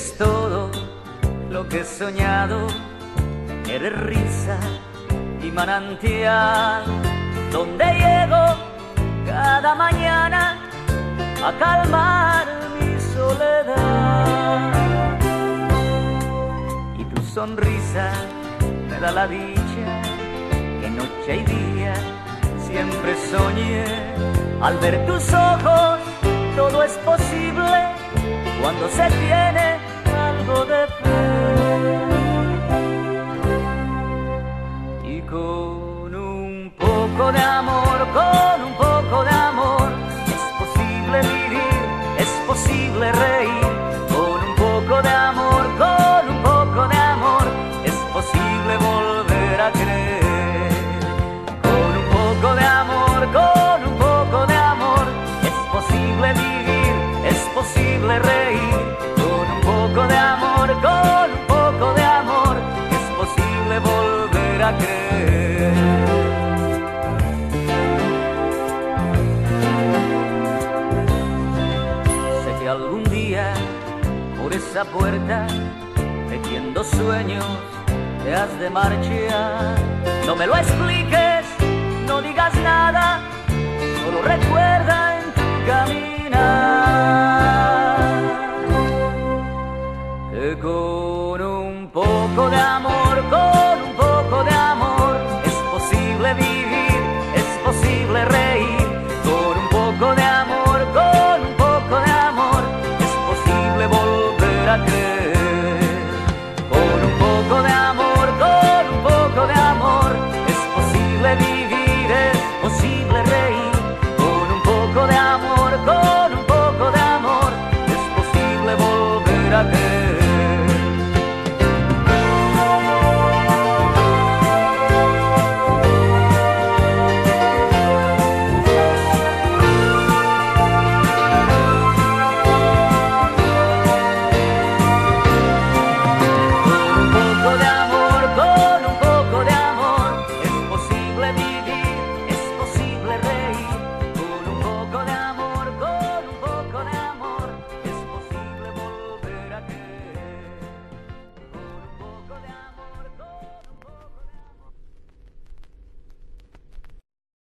Eres todo lo que he soñado, eres risa y manantial, donde llego cada mañana a calmar mi soledad. Y tu sonrisa me da la dicha que noche y día siempre soñé. Al ver tus ojos todo es posible cuando se tiene algo de fe. Y con un poco de amor, con un poco de amor, es posible vivir, es posible reír. Con un poco de amor, con un poco de amor, es posible volver a creer. Con un poco de amor, con un poco de amor, es posible vivir, es posible reír. Con un poco de amor, con un poco de amor, es posible volver a creer. Sé que algún día por esa puerta, tejiendo sueños, te has de marchar. No me lo expliques, no digas nada, solo recuerda